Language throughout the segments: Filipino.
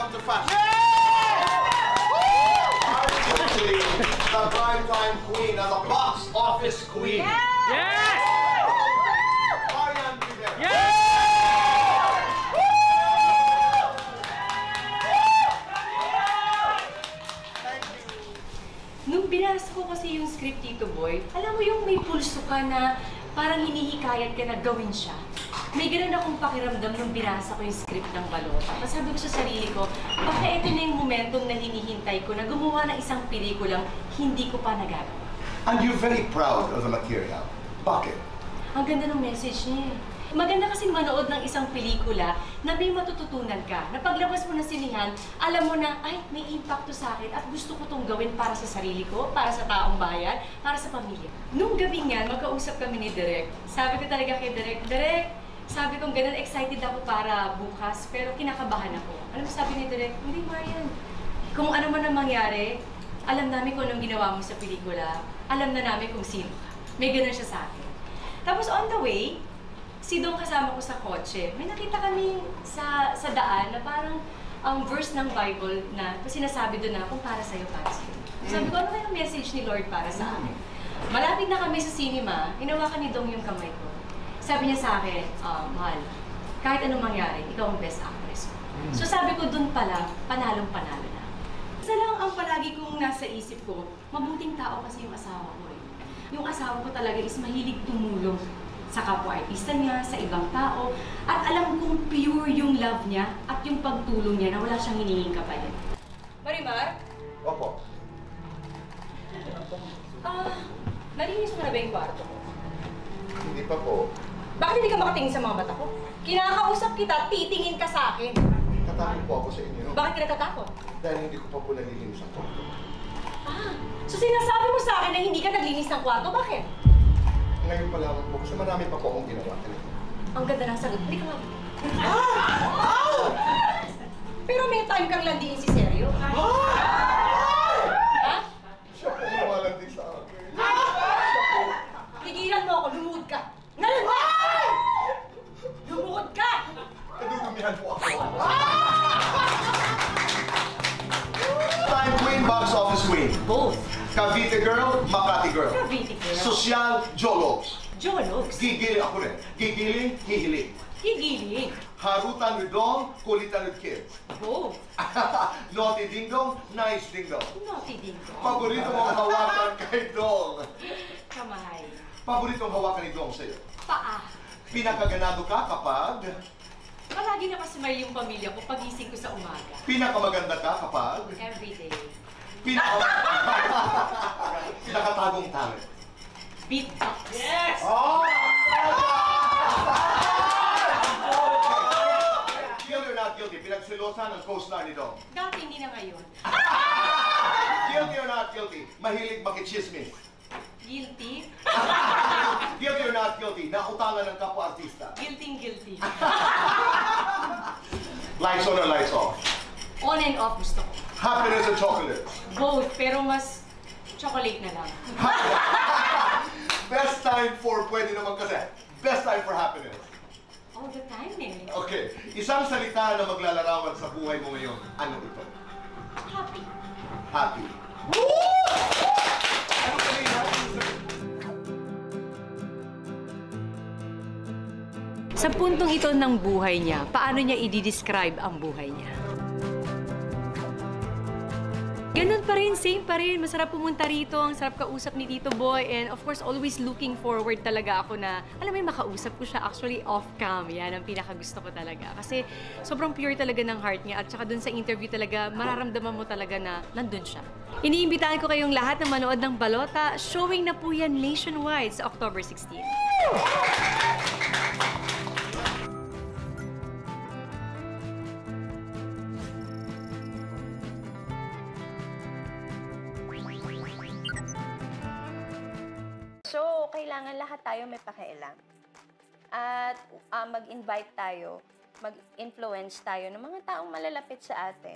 welcome to fashion. Arguably, the primetime queen and the box office queen. Yes! Marian Rivera. Yes! Nung binasa ko kasi yung script, Tito Boy, alam mo yung may pulso ka na parang hinihikayat ka na gawin siya. May ganun akong pakiramdam nung binasa ko yung script ng Balota. Kasi sabi ko sa sarili ko, baka ito na yung momentum na hinihintay ko na gumawa ng isang pelikulang hindi ko pa nagagawa. And you're very proud of the material. Bakit? Ang ganda ng message niya. Maganda kasi manood ng isang pelikula na may matututunan ka. Na paglabas mo na sinihan, alam mo na, ay, may impact to sa akin at gusto ko itong gawin para sa sarili ko, para sa taong bayan, para sa pamilya. Nung gabi nga, magkausap kami ni Direk. Sabi ko talaga kay Direk, sabi kong ganun, excited ako para bukas, pero kinakabahan ako. Alam mo, sabi ni Direk, hindi Marian, kung ano man ang mangyari, alam namin kung anong ginawa mo sa pelikula, alam na namin kung sino ka. May ganun siya sa akin. Tapos on the way, si Dong kasama ko sa kotse, may nakita kami sa daan na parang ang verse ng Bible na sinasabi doon na kung para sa'yo, para sa'yo. Sabi ko, ano kaya yung message ni Lord para sa akin? Malapit na kami sa cinema, hinawakan ni Dong yung kamay ko. Sabi niya sa akin, mahal, kahit anong mangyari, ikaw ang best actress. So sabi ko, doon pala, panalong-panalo na. Isa lang ang palagi kong nasa isip ko, mabuting tao kasi yung asawa ko eh. Yung asawa ko talaga is mahilig tumulong sa kapwa-artista niya, sa ibang tao, at alam kong pure yung love niya at yung pagtulong niya na wala siyang hinihing kapalit. Marimar? Opo. Nalinis mo na ba yung kwarto ko? Hindi pa po. Bakit hindi ka makatingin sa mga mata ko? Kinakausap kita, titingin ka sa akin. Tatakot po ako sa inyo. Bakit ka natatakot? Dahil hindi ko pa po nalilinis ang kwarto. So sinasabi mo sa akin na hindi ka naglinis ng kwarto? Bakit? Ngayon pa lamang po, kasi marami pa po akong ginawa. Ang ganda ng sagot. Hindi ka mag... Pero may time kang landiin si Seryo. Ha? Siya po mawalan din sa akin. Tigilan mo ako, lumuhod ka. Ngayon! Lumuhod ka! Kadudumihan po ako. Time queen, box office queen. Both. Cavite girl, Makati girl. Cavite girl. Social, Jologs. Jologs. Gigiling ako rin. Gigiling, hihiling. Higiling. Harutan with dong, kulitan with kids. Both. Naughty ding dong, nice ding dong. Naughty din ko. Paborito mong hawakan kay Dong. Kamay. Paborito mong hawakan ni Dong sa'yo. Paa. Pinakaganado ka kapag... Palagi nakasmile yung pamilya ko pagising ko sa umaga. Pinakamaganda ka kapag... Everyday. Pinakatagong talent. Beatbox. Yes! Oh! Guilty or not guilty? Pinagsilosan ang co-star ni Dong. Dati hindi na ngayon. Guilty or not guilty? Mahilig makichismis. Guilty? Guilty or not guilty? Nautangan ng kapwa-artista. Guilty. Lights on or lights off? On and off gusto ko. Happiness or chocolate? Both, pero mas chocolate na lang. Best time for, pwede naman kasi, best time for happiness. All the time eh. Okay, isang salita na maglalarawan sa buhay mo ngayon, ano ito? Happy. Happy. Woo! Ano ka rin happy? Sa puntong ito ng buhay niya, paano niya i-describe ang buhay niya? Ganun pa rin, same pa rin. Masarap pumunta rito, ang sarap kausap ni Tito Boy. And of course, always looking forward talaga ako na, alam mo yung makausap ko siya actually off-cam. Yan ang pinakagusto ko talaga. Kasi sobrang pure talaga ng heart niya. At saka dun sa interview talaga, mararamdaman mo talaga na nandun siya. Iniimbitahan ko kayong lahat na manood ng Balota. Showing na po yan nationwide sa October 16. So, kailangan lahat tayo may pakialam. At mag-invite tayo, mag-influence tayo ng mga taong malalapit sa atin.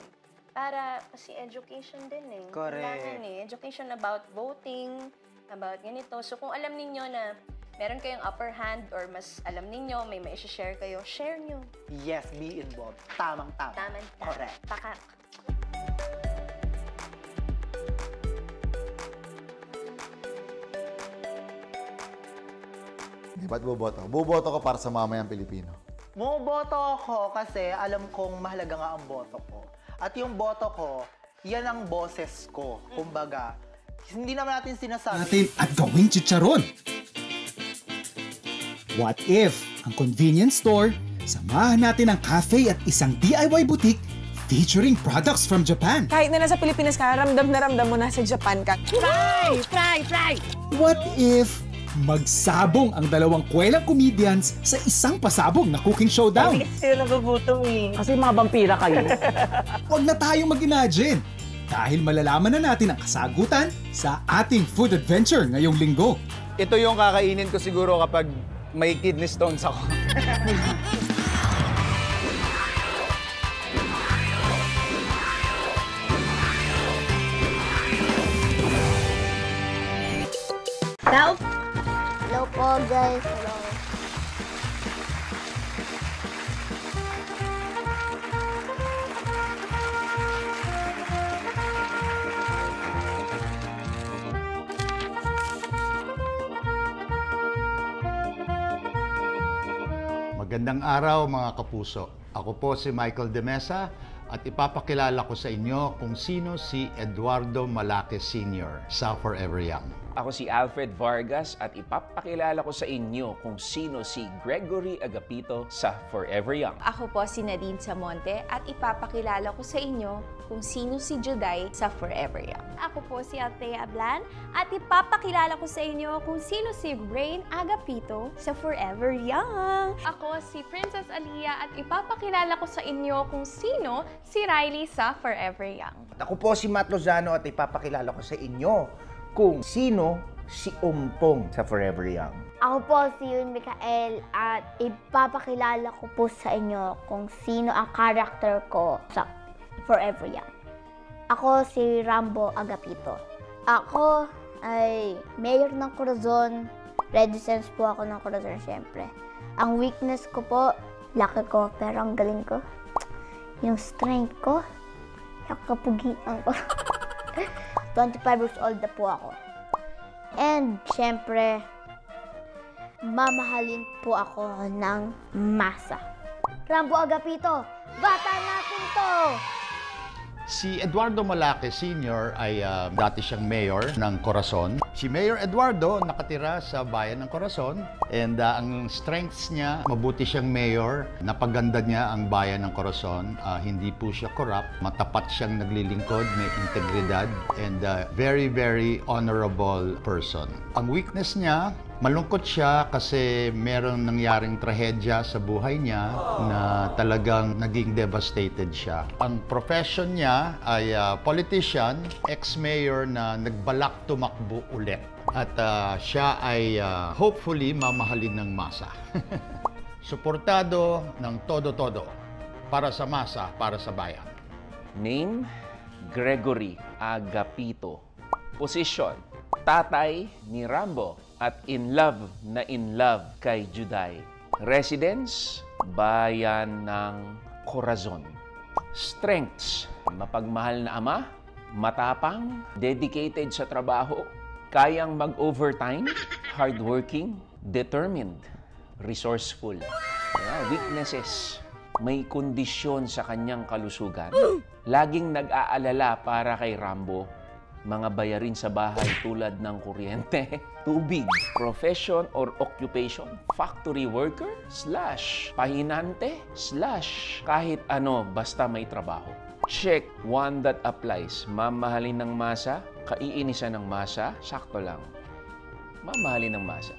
Para, kasi education din eh. Correct. Kailangan eh. Education about voting, about ganito. So, kung alam ninyo na meron kayong upper hand or mas alam ninyo, may share kayo, share nyo. Yes, be involved. Tamang-tama. Tama-tama. Correct. Pakak. Ba't buboto? Buboto ko para sa mamayang Pilipino. Bumoboto ako kasi alam kong mahalaga nga ang boto ko. At yung boto ko, yan ang boses ko. Kumbaga, hindi naman natin sinasabi. At gawing chicharon. What if ang convenience store, samahan natin ang cafe at isang DIY boutique featuring products from Japan? Kahit na nasa Pilipinas ka, ramdam na ramdam mo na sa Japan ka. Fry! What if magsabong ang dalawang kwelang comedians sa isang pasabong na cooking showdown? Kasi nagugutom eh. Kasi mga vampira kayo. Huwag na tayong mag-imagine dahil malalaman na natin ang kasagutan sa ating food adventure ngayong linggo. Ito yung kakainin ko siguro kapag may kidney stones ako. Hello po guys. Hello. Magandang araw mga kapuso. Ako po si Michael De Mesa at ipapakilala ko sa inyo kung sino si Eduardo Malaque Sr. sa Forever Young. Ako si Alfred Vargas at ipapakilala ko sa inyo kung sino si Gregory Agapito sa Forever Young. Ako po si Nadine Samonte at ipapakilala ko sa inyo kung sino si Juday sa Forever Young. Ako po si Althea Ablan at ipapakilala ko sa inyo kung sino si Rain Agapito sa Forever Young. Ako si Princess Aliyah at ipapakilala ko sa inyo kung sino si Riley sa Forever Young. Ako po si Matt Lozano at ipapakilala ko sa inyo kung sino si Umpong sa Forever Young. Ako po si Yun Mikael at ipapakilala ko po sa inyo kung sino ang character ko sa Forever Young. Ako si Rambo Agapito. Ako ay mayor ng Corazon. Ready sense po ako ng Corazon, syempre. Ang weakness ko po, laki ko, pero ang galing ko, yung strength ko, yung kapugian ko. 25 years old na po ako. And, syempre, mamahalin po ako ng masa. Rambo Agapito, bata natin to! Si Eduardo Malaque Sr. ay dati siyang mayor ng Corazon. Si Mayor Eduardo nakatira sa bayan ng Corazon and ang strengths niya, mabuti siyang mayor, napaganda niya ang bayan ng Corazon, hindi po siya corrupt, matapat siyang naglilingkod, may integridad and very, very honorable person. Ang weakness niya, malungkot siya kasi meron nangyaring trahedya sa buhay niya na talagang naging devastated siya. Ang profession niya ay politician, ex-mayor na nagbalak tumakbo ulit. At siya ay hopefully mamahalin ng masa. Suportado ng todo-todo para sa masa, para sa bayan. Name, Gregory Agapito. Position, tatay ni Rambo at in love kay Juday. Residence, bayan ng Corazon. Strengths, mapagmahal na ama, matapang, dedicated sa trabaho, kayang mag-overtime, hardworking, determined, resourceful. Weaknesses, may kondisyon sa kanyang kalusugan. Laging nag-aalala para kay Rambo, mga bayarin sa bahay tulad ng kuryente, tubig, profession or occupation, factory worker, / pahinante, / kahit ano basta may trabaho. Check one that applies. Mamahalin ng masa, kaiinisan ng masa, sakto lang. Mamahalin ng masa.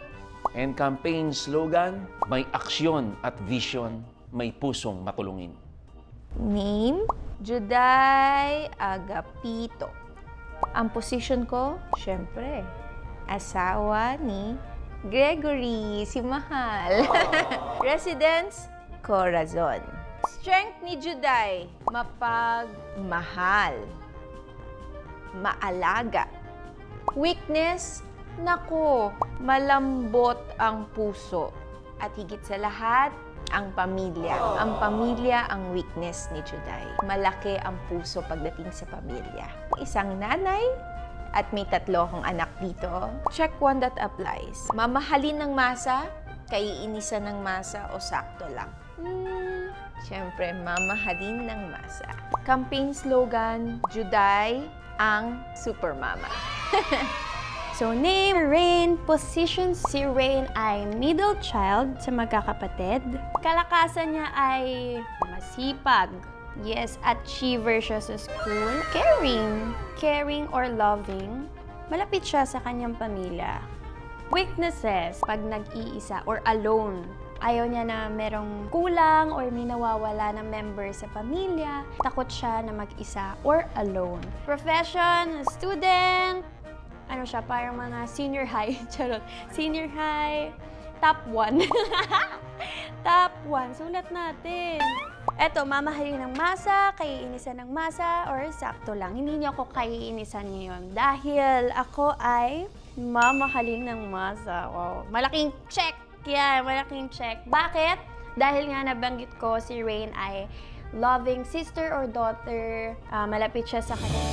And campaign slogan, may aksyon at vision, may pusong matulungin. Name, Juday Agapito. Ang position ko, syempre, asawa ni Gregory, si Mahal. Residence, Corazon. Strength ni Juday, mapagmahal, maalaga. Weakness, Nako, malambot ang puso. At higit sa lahat, ang pamilya. Ang pamilya ang weakness ni Juday. Malaki ang puso pagdating sa pamilya. Isang nanay at may 3 akong anak dito. Check 1 that applies. Mamahalin ng masa, kaiinisan ng masa o sakto lang? Siyempre, mamahalin ng masa. Campaign slogan, Juday ang Supermama. So, name, Rain, position, si Rain ay middle child sa magkakapatid. Kalakasan niya ay masipag. Yes, achiever siya sa school. Caring or loving. Malapit siya sa kanyang pamilya. Weaknesses, pag nag-iisa or alone. Ayaw niya na merong kulang or may nawawala na member sa pamilya. Takot siya na mag-isa or alone. Profession, student. Ano siya, parang mga senior high. Charot. Senior high. Top 1. Top 1. Sulat natin. Eto, mamahalin ng masa, kaiinisan ng masa, or sakto lang. Hindi niyo ako kaiinisan ngayon. Dahil ako ay mamahalin ng masa. Wow. Malaking check. Yan, malaking check. Bakit? Dahil nga nabanggit ko, si Rain ay loving sister or daughter. Malapit siya sa kanya.